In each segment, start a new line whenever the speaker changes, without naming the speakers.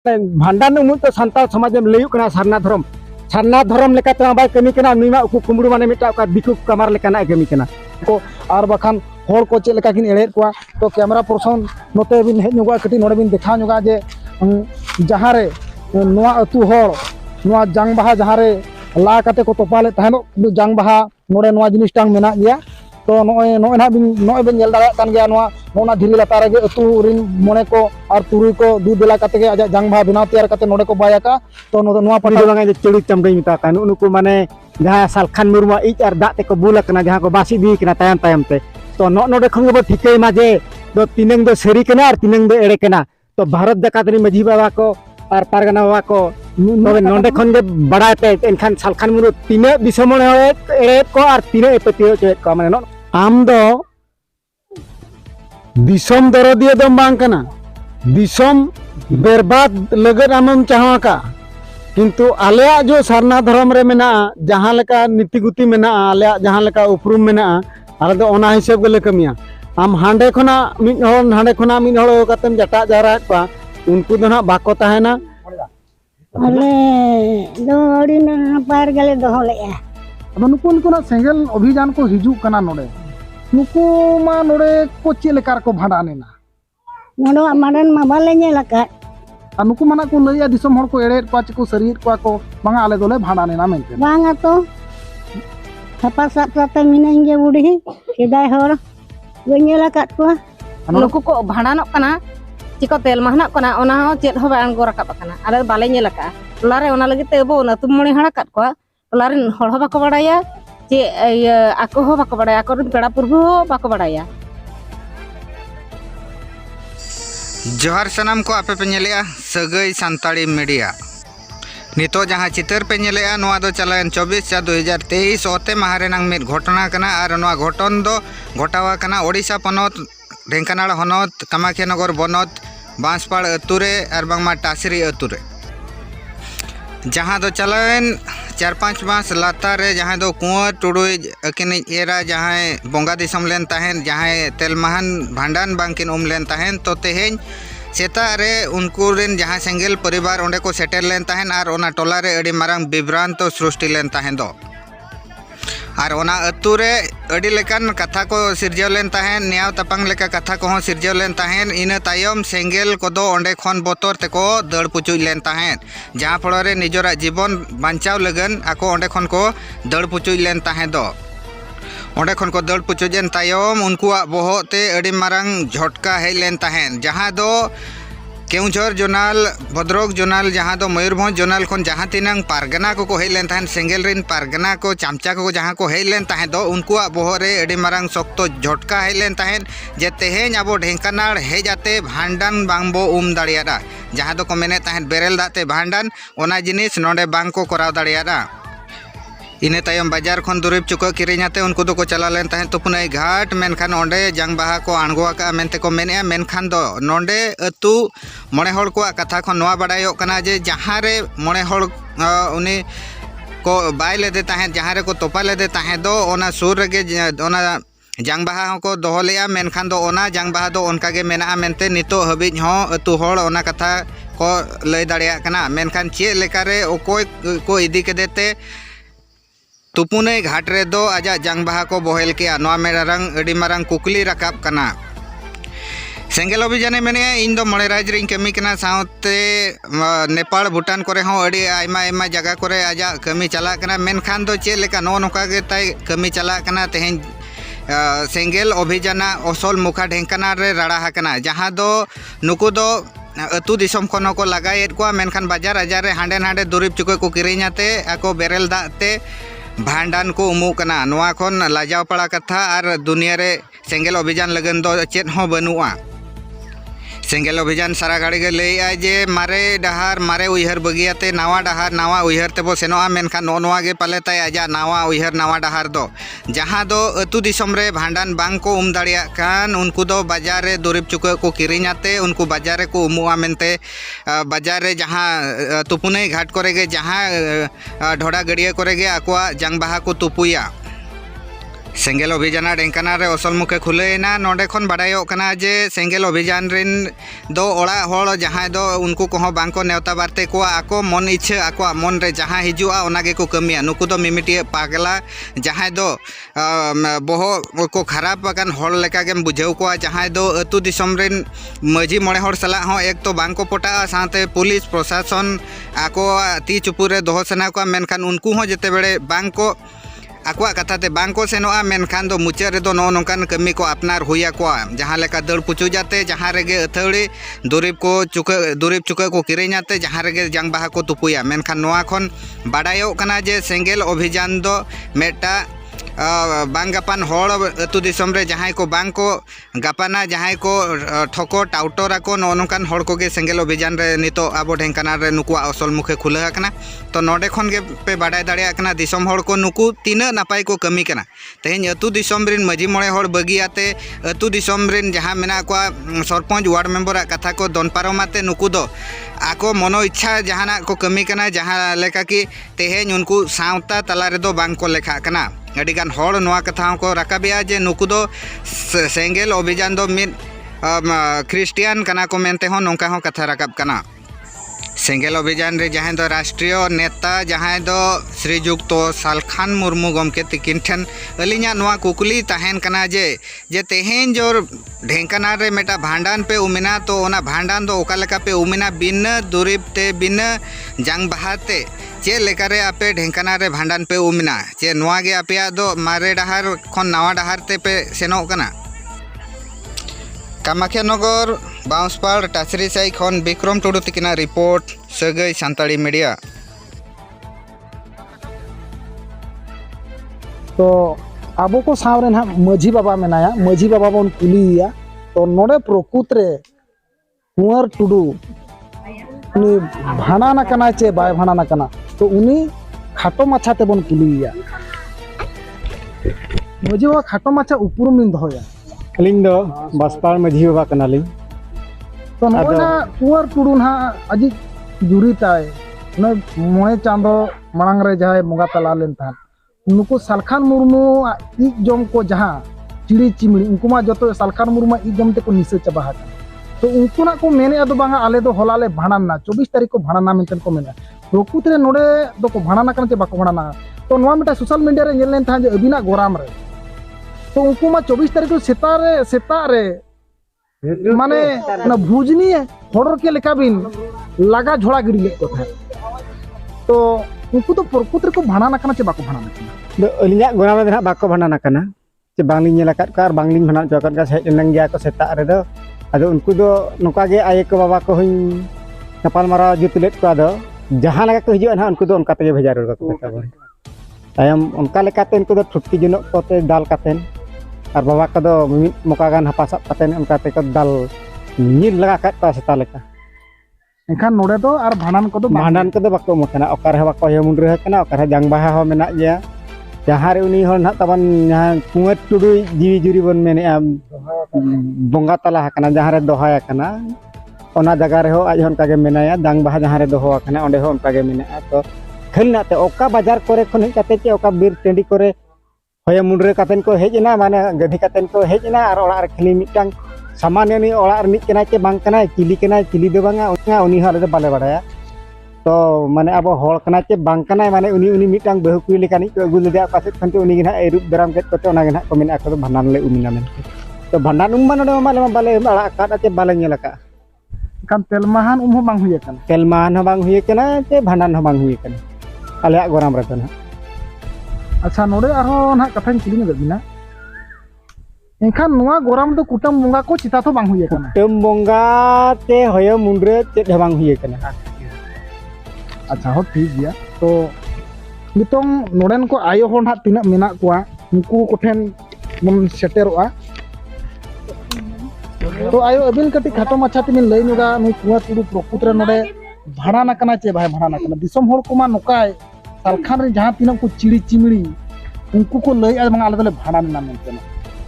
भांडान उमुल तो सान्ताल समाज में लयुक कना सारना धर्म लेकाते बाय कमी कना नुमा उकु कुमड़ू माने मिटा का दिकु कमार लेकाना कमी कना को आर बखान होर को चेक लेका किन एड़ेत कोआ तो कैमरा पर्सन नोते बिन हेज नुगा कटी नोडे बिन देखा नुगा जे जहां रे नुआ अतु होर नुआ जांग बाहा जहां रे ला काते को तोपाले तहनो जांग बाहा नोडे नुआ जिनिस टांग मेना गया तो नोय ना बिन नोय बिन जेल दाड़ा कान गया नुआ नोना धीरी लातार गे अतु रिन मोने को और तुरुई को दू देला काते गे आजा जांग बाहा बिना तैयार काते नोडे को बायाका तो नुआ पटा बांगा जे चेड़ी चमगई मिता कान उनको माने जहां सालखान मुरमा इच आर दाते को बुला कना जहां को बासी दी कना तायम तायम ते तो नोडे खन गो ठिकै माजे दो तिनंग दो सरी कना और तिनंग दो एड़े कना तो भारत जकातरी माझी बाबा को और पारगना बाबा को नोडे खन गे बड़ा पे एनखान सालखान मुरु तिने दिसमण एड़े को और तिने पतियो चेत को माने नो आम दो दिसम दरदिया दम बांग कना दिसम बर्बाद लगत आमम चाहका किंतु आलेया जो सारना धर्म रे मेना जहां लेका नीति गुति मेना आलेया जहां लेका उपरुम मेना आले दो ओना हिसाब गले कमिया आम हांडे खना मिन हड़ कातेम जटा जारा को उनको दो ना बाको ताहेना
अले दो अड़ी ना पार गले दो लेया
अब नुकुन को सेंगल अभियान को हिजू कना नोडे नुकु मा नोडे को चेलेकार को भाडानेना
नोडो माडन मा बाले नेलका
और नुकु माना को लैया दिसम हड़ को एड़े को चिको शरीर को बांगा आले दोले भाडानेना मेनते
बांगा तो हपा सात मिनेंगे बुढ़ी सेदाय हर गनेला काट को
नुकु को भाडानो कना चिको तेल महना कना ओना हो चेत हो बांग गो राकाब कना आले बाले नेलका लारे ओना लगे ते बो ना तुम मणि हड़ा काट को लारे हड़ हो बाको बडाया चे आको हो बाको बडाया आको पेड़ा पुरबु हो बाको बडाया
जोहार सनाम को आपे पे नेलेया सगई सांताड़ी मीडिया नितो जहां चितर पे नेलेया नोआ दो चलायन 24/4/2023 ओते माहारेनांग मिद घटना कना आर नोआ घटन दो घटावा कना ओडिशा पनत ढेंकानाल हनत कामाख्या नगर बनत बांसपाड़ अतुरे और बांगमा टासरी अतुरे जहां दो चलायन 4-5 मास लातार जहां दो कुंवर टुडुई अकिन एरा जहां बोंगा दिसम लेन ताहेन जहां तेलमाहन भांडान बांकिन लेन ताहेन तो तेहेन सेता रे उनको रेन जहां सेंगेल परिवार ओंडे को सेटेल लेन ताहेन और ओना टोला रे अड़ी मारांग बिभ्रांत सृष्टि लेन ताहेन दो और ओना अतु रे अड़ी लेकान कथा को सिरजाव लेन ताहेन न्याव तपांग लेका कथा को सिरजाव लेन ताहेन इन तायम सेंगेल को ओंडे खन बोतर तेको दड़ पुचुई लेन ताहेन जहां फल रे निजरा जीवन बांचाव लगन आको ओंडे खन को दड़ पुचुई लेन ताहेन दो ओंडे खन को दड़ पुचुजन तायम उनकुआ बोहते अड़ी मारांग झटका हेज लेन ताहेन जहां दो केउझर जोनाल भद्रक जोनाल जहां दो मयूरभंज जोनाल खन जहां तिनांग पारगना को हेज लेन ताहेन सेंगेल रिन पारगना को चामचा को जहां को हेज लेन ताहेन दो उनकुआ बोहरे अड़ी मारांग शक्तो झटका हेज लेन ताहेन जे तेहेन आबो ढेंकानाल हेज आते भांडान बांगबो दाड़ियादा जहां दो को मेने ताहेन बेरेल दाते भांडान ओना जिनिस नोडे बांग को कराव दाड़ियादा इने तायम बाजार खन दुरीब चुका किरिनाते उनको दो को चला लेन ताहेन तुपुनाई घाट मेनखान ओंडे जांग बाहा को आणगोआका मेनते को मेनेआ मेनखान दो नोंडे अतु मणे हड़ को कथा खन नोआ बाडायो कना जे जहां रे मणे हड़ उनी को बाय लेदे ताहेन जहां रे को तोपा लेदे ताहेन दो ओना सुर रेगे ओना जांग बाहा को दोहो लेया मेनखान दो ओना जांग बाहा दो उनका गे मेना मेनते नितो हबिज हो अतु हड़ ओना कथा को लय दाड़िया कना मेनखान चे लेकारे ओकोय को इदी के देते तुपुने घाट रे दो आजा जांग बाहा को बोहेल के नोआ मेरारंग अड़ी मारंग कुकली रकाब कना सेंगेल अभियाने मेने इन दो मणे राज रिंग कमी कना साउते नेपाल भूटान करे हो अड़ी आयमा आयमा जगह करे आजा कमी चला कना मेनखान दो चे लेका नो नोका गे ताई कमी चला कना तेहेन सेंगेल अभियाना असल मुखा ढेंकाना रे राड़ा हकना जहां दो नुकु दो अतु दिसम खनो को लगायेत को मेनखान बाजार आजार रे हांडे हांडे दुरीब चुके को किरिनाते आको बेरेल दाते भांडान को उमु कना नोआ खन लाजाव पड़ा कथा और दुनिया रे सेंगेल अभियान लगन दो चेत हो बनुआ सेंगेल अभियान सारा गाड़ी के लैया जे मारे डहार मारे उयहर बगियाते नावा डहार नावा उयहर तेबो सेनोआ मेनखान नोआ गे पाले ताय आजा नावा उयहर नावा डहार दो जहां दो अतु दिसम रे भांडान बांग को दाड़िया कान उनको दो बाजार रे दुरीब चुके को किरिनाते उनको बाजार रे को उमुआ मेनते बाजार रे जहां तुपुने घाट करे गे जहां ढोड़ा गड़िया करे गे आकोआ जांग बाहा को तुपुया सेंगेल अभियान ढेंकाना रे असल मुखे खुलेना नोडे खन बाडायोग कना जे सेंगेल अभियान रिन दो ओड़ा होड़ जहां दो उनको कहो बांको नेवता बारते को आको मन इच्छा आको मन रे जहां हिजुआ ओनागे को कमिया नुकु दो मिमिटिया पागला जहां दो बोहो को खराब अकन होड़ लेका गेम बुझाव को जहां दो अतु दिसम रिन मजी मोड़े होड़ सला हो एक तो बांको पोटा साथे पुलिस प्रशासन आको ती चुपुरे दोहो सना को मेनखान उनको हो जेते बेड़े बांको आकुआ कथाते बांको सेनोआ मेनखान दो मुचा रे दो नोनकान कमी को अपनार हुया को जहां लेका दड़ पुचु जाते जहां रेगे अथड़ी दुरीब चुका को किरेኛते जहां रेगे जंग बाहा को तुपुया मेनखान नोआ खन बाडायो कना जे सेंगेल अभियान दो मेटा बांग गापान होड़ अतु दिसम रे जहां को बांग को गापाना जहां को ठोको टाउटोरा को नोनकान होड़ को गे सेंगेल अभियान रे नितो आबो ढेंकाना रे नुकुआ असल मुखे खुला कना तो नोडे खन गे पे बाडाय दाड़िया कना दिसम होड़ को नुकु तीना नापाय को कमी कना तेहें अतु दिसम रिन मजी मोड़े होड़ बगियाते अतु दिसम रिन जहां मेना को सरपंच वार्ड मेंबर कथा को दोन पारमाते नुकु दो आको मनो इच्छा जहाना को कमी कना जहां लेका कि तेहें उनको सावता तला रे दो बांग को लेखा कना अडिगान होड़ नोआ कथा को राकाबिया जे नुकु दो सेंगेल अभियान दो मिद क्रिस्टियन कना को मेनते हो नोंका हो कथा राकाब कना सेंगेल अभियान रे जहां दो राष्ट्रीय नेता जहां दो श्रीजुक्त सालखान मुर्मू गमके तिकिन ठन अलिया नोआ कुकुली तहन कना जे तेहें जो ढेंकाना रे मेटा भांडान पे उमिना तो ओना भांडान दो ओका लेका पे उमिना बिन दुरीब ते बिन जंग बहाते चे लेकारे आपे ढेंकाना रे भांडान पे उमिना चे नोआ गे आपेया दो मारे डहार खन नवा डहार ते पे सेनो कना कामाख्या नगर बाउंसपाड़ टासरी साई खन विक्रम टुडू तिकिना रिपोर्ट सगई सान्ताड़ी मीडिया।
तो आबो को सावरे ना मजी बाबा मेनाया मजी बाबा बन कुलिया तो नोडे प्रकृत रे कुंवर टुडू उनी भाणाना कना चे बाय भाणाना कना तो उनी खाटो माछा ते बन कुलिया मजी बाबा खाटो माछा उपरुम लिन दहोया
अलिंग दो बसपाड़ मझी बाबा कनालिंग
तो नोना कुंवर टुडू ना अजी जुरी ताय न मोए चांदो मांग रे जाय मुगा तला लेन था नुको सालखान मुर्मू इक जम को जहां चिड़ी चिमड़ी उनको मा जतो सालखान मुर्मू इक जम ते को निसे चबा हा तो उनको ना को मेने अदो बांगा आले दो हलाले भाणाना 24 तारीख को भाणाना मेंटेन को मेना प्रकृत रे नोडे दो को भाणाना कन ते बाको भाणाना तो नोआ मिटा सोशल मीडिया रे नेल लेन था जे अबिना गोराम रे तो उनको मा 24 तारीख को सेता रे माने ना भुजनी होड़र के लेका बिन लगा झोड़ा गिरी ले को था तो उनको तो प्रकृत रे को भाणाना कना चे बाको भाणाना कना
अलिया गोराम रे ना बाको भाणाना कना चे बांगलिंग नेला कार बांगलिंग भाणा चोकन का हेज नंग गया को सेता रे दो अदो उनको दो नोका गे आये को बाबा को हुई नपाल मारा जुतलेट को अदो जहां लगा को हिजो ना उनको दो उनका ते भेजा रोड को तायम उनका लेकाते उनको दो ठुटकी जनो कोते दाल कातेन और बाबा को दो मोका गान हपासा कातेन उनका ते को दाल नील लगा का ता सेता लेका
एखान नोडे दो और भाणान को दो
बाको मकना ओकर हे बाको हे मुंडरे कना ओकर जंग बाहा हो मेना गया जहां रे उनी हर ना तबन जहां कुंवर टुडू जीवी जुरी बन मेने बोंगा तला कना जहां रे दोहाया कना ओना जगह रे हो आज उनका के मेनाया दंग बाहा जहां रे दोहो कना ओंडे हो उनका के मेना तो खेलना ते ओका बाजार करे खन हे काते के ओका बीर टेंडी करे होय मुंडरे कातेन को हेजना माने गधी कातेन को हेजना और ओला रे खली मिटang सामान्य नि ओला रे निक कना के बांग कना चिली दो बांगा उनी हर दे बाले बडाया तो माने अब होड़ कना के बांग कना माने उनी मिटang बहु कुई लेकानी को अगु लेदा पासे खनते उनी गिना एरुप दराम के कोते ओना गिना को मेना को भांडान ले उमिना मेन तो भांडान उम माने माले बाले अड़ा का ते बाले नेलका
kan telmahan ho bang huye kan
तेलमान हो बांग हुए कना ते भांडान हो बांग हुए कना आले गोराम रे कना
अच्छा नोडे आरो ना कथान किलिंग गबिना एखान नुआ गोराम दो कुटम बंगा को चिता तो बांग हुए kan
कुटम बंगा ते होय मुंडरे ते बांग हुए कना
अच्छा हो ठीक गया तो नितों नोडेन को आयो हो ना तिना मेना कोआ उनको कोठेन मन सेटेरोआ तो आयो अबिन कटी खाटो माछा तिमिन लई नुगा नु कुआ टुडू प्रकृत रे नोडे भाणाना कना चे भाई भाणाना कना दिसम होड़ को मा नोकाय सालखान रे जहां तिना को चिड़ी चिमड़ी उनको को लई आ मंगा आले भाणाना ना मेनते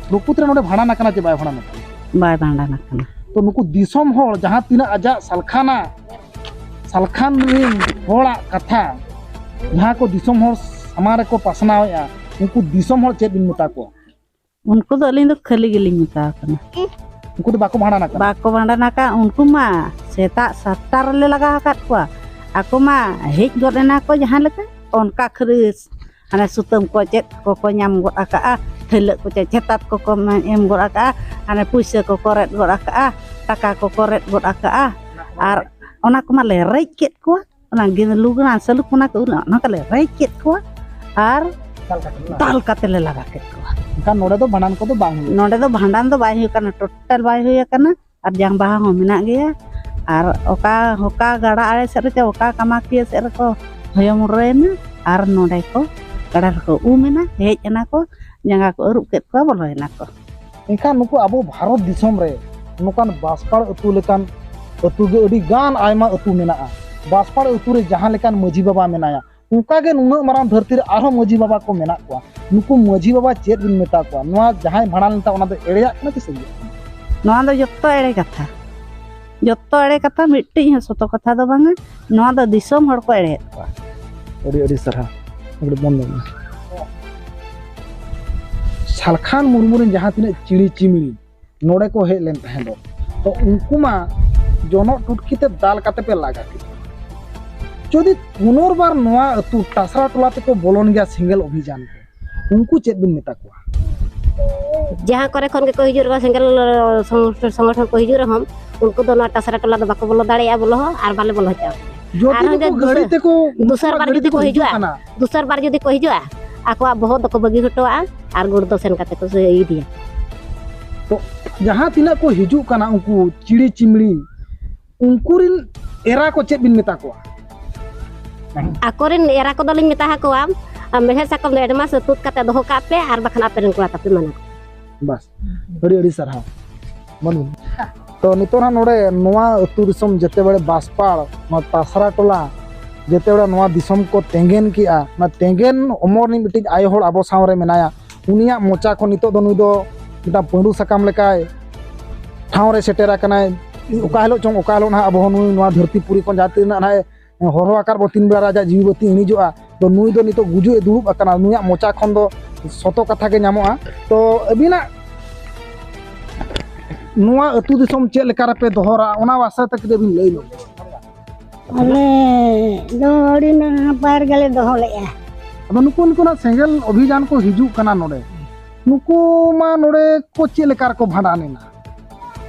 प्रकृत रे नोडे भाणाना कना चे भाई भाणाना
कना
तो नुको दिसम होड़ जहां तिना आजा सालखान रिन होड़ा कथा जहां को दिसम होड़ हमारे को पसनाया उनको दिसम हर चेत बिन मेता को
उनको तो अलिंग खाली गिलिंग मेता कना
उनको तो बाको भाड़ा ना कर
बाको भांडा का उनको मा सेता 7 ले लगा हाकत को ako mah hej god ena ko jahan leka onka keris ana sutem ko cet ko nyam god aka telek ko cetat ko em god aka ana puise ko koret god aka taka ko koret god aka ar ona ko mah lerek ket ko ona gin lu kan seluk ona ko ona ka lerek ket ko ar tal katele laga ket ko
kan node do banan ko do bang
node do bhandan do bai kana total bai hoya kana ar jang baha ho menak ge ar oka hoka gada are ser ce oka kamakia ser ko hoyo murena ar node ko gada ko umena hej ena ko janga ko uruk ket ko bolo ena ko
इनखान नुकु अबो भारत दिसम रे नुकान बासपाड़ अतु लेकान अतु गे अडी गान आयमा अतु मेनाआ बासपाड़ अतु रे जहां लेकान मजी बाबा मेनाया उनका गे नुना माराम धरती रे आरो मजी बाबा को मेना को नुकु मजी बाबा चेत बिन मेता को नवा जहां भाड़ा लेता ओना दो एड़ेया ना कि सही
नवा दो जत्तो एड़े कथा मिट्टी है सोतो कथा दो बांगा नवा दो दिसम हड़ को एड़े को
अडी अडी सरहा अडी बंद सालखान मुर्मुरें जहां तिने चिड़ी चिमिड़ी नोड़े को हेज लेन तहें दो तो उनको मा जोनो टुटकीते दाल काते पे लागा के जदि पुनर्बार नोआ अतु टासरा टोला ते को बोलन गया सिंगल अभियान पे उनको चेत बिन मेता को
जहाँ करे खन के को हिजुर बा सिंगल संगठन को हिजुर हम उनको दो ना टासरा टोला दो बाको बोलो दाड़िया बोलो आर बाले बोलो चा
जदि को गड़ी ते को
दूसर बार जदि को हिजुआ दूसर बार जदि को हिजुआ आको बहुत दको बगी हटोआ आर गुड़ दो सेन काते को से ई दिया
तो जहां तिना को हिजू कना उनको चिड़ी चिमड़ी उनको रिन एरा को चेत बिन मेता को
आकोरिन एरा को दलिन मेता को मेहर साकम एडमा से तुत काते दोहो कापे आर बखना पेरन को तापे माना
बस अड़ी अड़ी सरहा मनु तो नितोना नोडे नोआ अतु दिसम जते बड़े बासपाड़ न तासरा टोला जते बड़े नोआ दिसम को तेंगेन किया ना तेंगेन उमर नि मिटिज आय होड़ आबो सावरे मेनाया उनिया मोचा को नितो दो नुई दो मिटा पंडू सकाम लेकाय ठाव रे सेटेरा कनाय ओका हेलो चोंग ओका हेलो ना आबो नुई नोआ धरतीपुरी को जाति ना नाय हरो आकार बो 3 बेरा राजा जीवती इनिजोआ तो नुई दो नितो गुजु दुरुब अकना नुया मोचा खन दो सतो कथा के नामोआ तो अबिना नुआ अतु दिसम चेक लेका रे पे दोहरा ओना वासा तक दे बिन लई लो
अले दो अड़ी ना पार गले दोहो ले
अब नुको नुको ना सेंगल अभियान को हिजू कना नोडे नुको मा नोडे को चेक लेका को भाडाने ना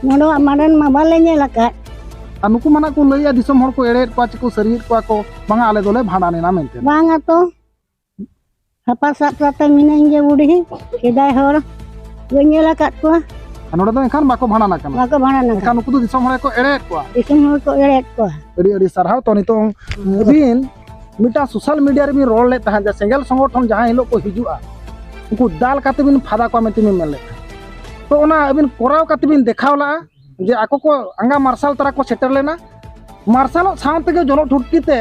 नोडो माडन मा बाले नेलका
आ नुको माना को लइया दिसम हर को एड़े को को सरीर को बांगा आले दोले भाडाने ना मेनते
बांगा तो हपा सात रात मिनेंगे बुढ़ी केदाय हर गनेलका को
नोडे तो एखान बाको भाडाना कना
बाको भाड़ा ना
एखान नुको तो दिसम हर को एड़े को
इसम हर को एड़े को
अड़ी अड़ी सरहाव तो नितो अबिन मिटा सोशल मीडिया रे भी रोल ले तहा सेंगल संगठन जहां हिलो को हिजुआ उनको दाल काते बिन फादा को मेति में मेले तो ओना अबिन कोराव काते बिन देखावला जे आको को अंगा मार्शल तरा को सेटर लेना मार्शल साउंड के जनो ठुटकीते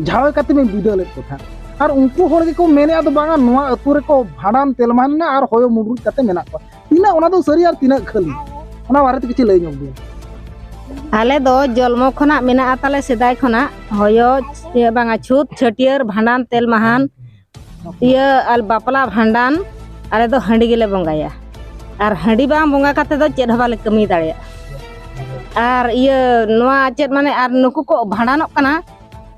झावे काते बिन बिदले को था और उनको होर के को मेने आदो बांगा नोआ अतु रे को भाडान तेलमान ना और होयो मुडु काते मेना को तिना ओना दो सरी और तिना खाली ओना बारे किछि लई ñok दो
आले दो जलमो खना मेना ताले सेदाय खना होयो बांगा छूत छटियर भांडान तेल महान इया अल बापला भांडान आले दो हंडी गेले बंगाया और हंडी बांग बंगा काते दो चेद हवाले कमी दाड़िया और इया नोआ चेद माने और नुकु को भांडानोक कना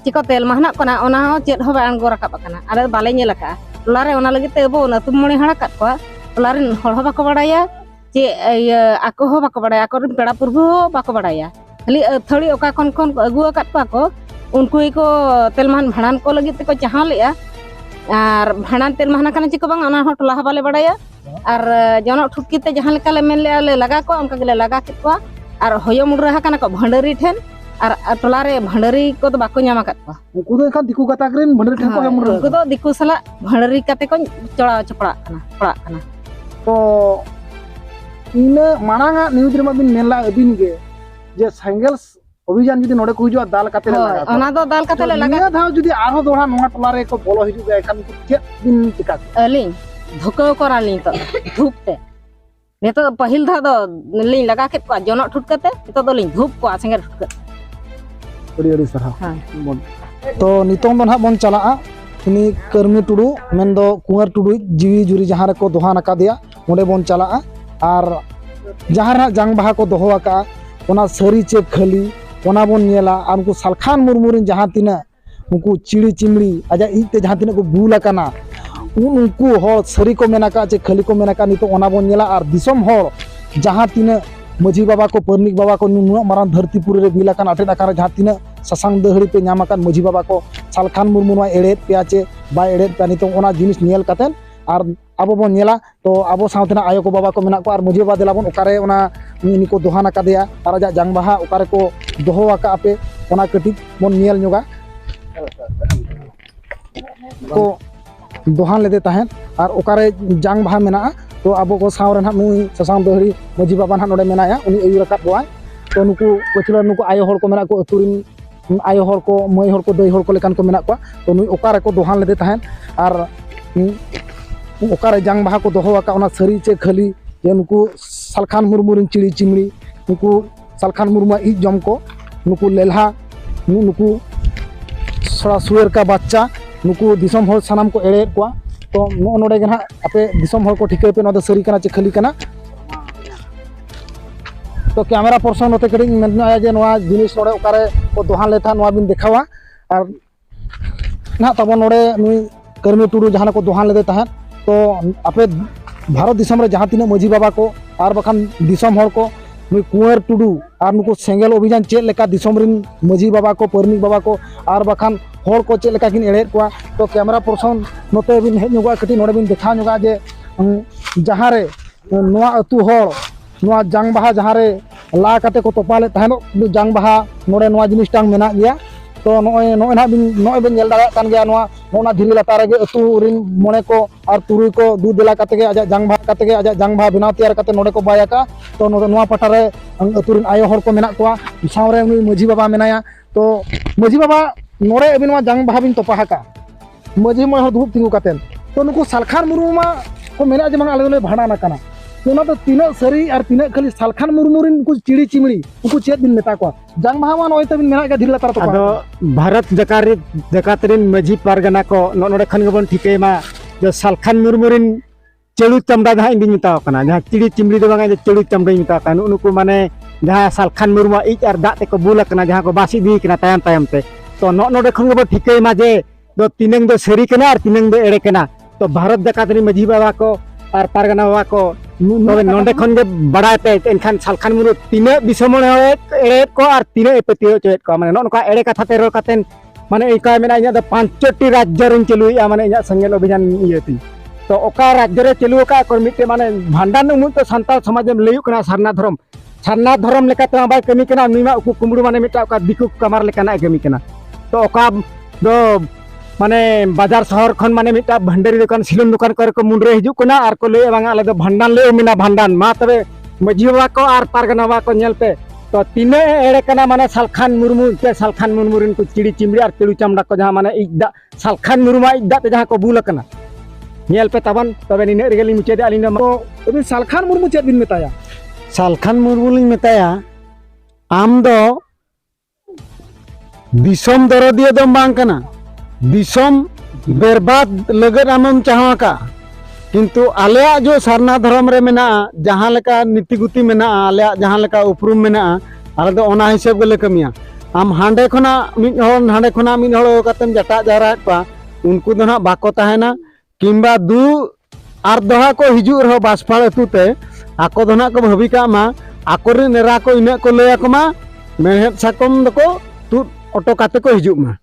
चिको तेल महानक कना ओना हो चेद हो बांग गोराकाब कना आले बाले नेलका टोलारे ओना लगे ते बो ना तुममणी हड़ा काट को टोलारे हड़ हो बाको बाड़ाया जे आको हो बाको बाड़ाया आको पेड़ा पुरबु हो बाको बाड़ाया खाली थोड़ी ओका खन खन अगु अकात को उनको को तेलमान भाड़ान को लगे को चाहा लेया और भाड़ान तेलमान कना चिको बांग ओना हो टोला हो बाले बाड़ाया और जनो ठुकीते जहां लेका ले मेन ले लगा को उनका गेले लगा के को और होयो मुडरा कना को भंडरी ठेन और टोला रे भंडरी को तो बाको ᱧᱟᱢ ᱟᱠᱟᱫ ᱠᱚᱣᱟ
उनको तो एखान दिकु कथा करेन भंडरी ठेन को हमर
उनको तो दिकु सला भंडरी काते को चड़ा चपड़ा कना
तो इना मानांगा न्यूज रे बिन मेला अबिन गे जे सेंगल अभियान जदि नोडे को हिजुआ दाल काते लगा
ओना दो दाल काते ले लगा
धाव जदि आरो दोहा नोहा टोला रे को बोलो हिजु गे एखान चेक दिन चिका
अलिंग धुको करालिंग तो धूप ते नेतो पहिल धा दो लिंग लगा के को जनो ठुट कते तो दो लिंग धूप को सेंगल ठुट
अड़ी अड़ी सरहा
हां
तो नितों दो ना बन चला ini Kermi Tudu mendo Kuar Tudu jiwi juri jahar ko dohan akadia onde bon chalaa ar jahar jang baha ko doho aka ona sari che khali ona bon nyela ar unku Salkhan Murmurin jahan tina unku chiri chimri aja ite jahan tina ko bula kana unku hor sari ko menaka che khali ko menaka nito ona bon nyela ar disom hor jahan tina Maji Baba ko Pernik Baba ko nunuk marang dharti puri re bilakan atet akar jahan tina sasang dehri pe nyamakan Maji Baba ko Salkhan Murmu wa edet pe ache ba edet pe nito ona jinis nyel katen ar abo bon nyela to abo sautena ayo ko baba ko menak ko ar Maji Baba delabon okare ona ini ko dohan akadeya ar aja jang baha okare ko doho aka ape ona ketik bon nyel nyoga ko dohan lede tahen ar okare jang baha menaa to abo ko sawre na nui sasang dehri Maji Baba na node menaya uni ayu rakap boy to nuku kecila nuku ayo hor ko menak ko aturin ayo hor ko moi hor ko doi hor ko lekan ko menak ko to nui okare ko dohan lede tahen ar okare jang baha ko doho aka ona sari che khali je nuku Salkhan Murmurin chiri chimri nuku Salkhan Murmu i jom ko nuku lelha nuku sora suer ka baccha nuku disom hor sanam ko ere ko तो नोडे गना आपे दिसम हर को ठिके पे नोदे सरी कना चे खली कना तो कैमरा पर्सन नोते कड़ी मेन आया जे नोआ जिनिस नोडे ओकारे को दोहान लेथा नोआ बिन देखावा और ना तब नोडे नुई कर्मी टुडू जहां को दोहान लेदे ताहें तो आपे भारत दिसम रे जहां तिना Maji Baba को और बखान दिसम हर को नुई कुंवर टुडू और नुको सेंगेल अभियान चेक लेका दिसम रिन Maji Baba को Pernik Baba को और बखान हर को चेक लेका किन एड़े को तो कैमरा पर्सन नोते बिन हेज नोगा कटी नोडे बिन देखा नोगा जे जहां रे नोआ अतु हर नोआ जंग बाहा जहां रे ला काते को तोपाले ताहेनो जंग बाहा नोडे नोआ जिनिस टांग मेना गया तो नोय ना बिन नोय बिन नेल दाड़ा कान गया नोआ नोना धिरी लातार गे अतु रिन मोने को और तुरुई को दूध दिला काते गे आजा जंग बाहा काते गे आजा जंग बाहा बिना तैयार काते नोडे को बायाका तो नोआ पटारे अतु रिन आयो हर को मेना कोआ सावरे Maji Baba मेनाया तो Maji Baba नोरे अबिन मा जंग बाहा बिन तोपाहाका Maji मोय हर दुब तिंगु कातेन तो नुको Salkhan Murmu मा को मेना जे मांग आले भाडाना काना तो तो तीना सरी और तीना खाली Salkhan Murmu रिन को चिड़ी चिमड़ी उनको चेत बिन मेता को जंग बाहा मा नोय तबिन मेना के धिर लातार तो
आदो भारत जकातरिन Maji Pargana को नोडे खन गबन ठिके मा जो Salkhan Murmu रिन चेलु चमड़ा जहां इंदी मिता कना जहां चिड़ी चिमड़ी दो बांगे चेलु चमड़ा मिता कना उनको माने जहां Salkhan Murmu इच आर दाते को बुला कना जहां को बासी दी कना तायम तायम ते तो नोडे खन गबन ठिके मा जे दो तीनंग दो सरी कना और तीनंग दो एड़े कना तो भारत जकातरिन Maji Baba को और पारगना बाबा को नोडे खन गे बड़ा पे एनखान Salkhan Murmu तीने दिसमण एड़े को और तीने एपतियो चेत को माने नोका एड़े कथा ते रो कातेन माने एका मेना इया द 5टी राज्य रिन चलुया माने इया संगेल अभियान इयती तो ओका राज्य रे चलु का को मिटे माने भांडान उमुन तो संताल समाज में लयु कना सरना धर्म लेका तो बाय कमी कना नुमा उकु कुमड़ू माने मिटा का दिकु कमार लेकाना कमी कना तो ओका दो माने बाजार शहर खन माने मिटा भंडारी दुकान सिलुन दुकान कर को मुंडरे हिजु कना और को ले बांगा आले दो भांडान ले मिना भांडान मा तबे Maji Baba को और पारगना बाबा को नेलते तो तीने एड़े कना माने Salkhan Murmu के Salkhan Murmu रिन को चिड़ी चिमड़ी और तेलु चमड़ा को जहां माने इदा Salkhan Murmu इदा ते जहां को बुल कना नेल पे तबन तबे निने रेगली मुचे दे अलिना
तो अबिन Salkhan Murmu चेत बिन मेताया
Salkhan Murmu लिन मेताया आम दो दिसम दरदिया दम बांग कना दिसम बर्बाद लगत आमम चाहवा का किंतु आलेया जो सरना धर्म रे मेना जहां लेका नीति गुति मेना आलेया जहां लेका उपरुम मेना आले दो ओना हिसाब गले कमिया आम हांडे खना मिन हड़ कतम जटा जारा पा उनको दो ना बाको ताहेना किंबा दू आर दोहा को हिजु रहो बासफाड़ अतुते आको दो ना को भविका मा आकोरे नेरा को इने को लया को मा मेहनत साकम दको तू ऑटो काते को हिजु मा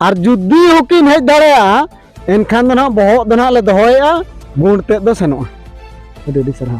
और जुदी हुकिन हेज दाड़ेया एनखान दो ना बहो दो ना ले दोहोया गुण ते दो सेनोआ
अडी सरहा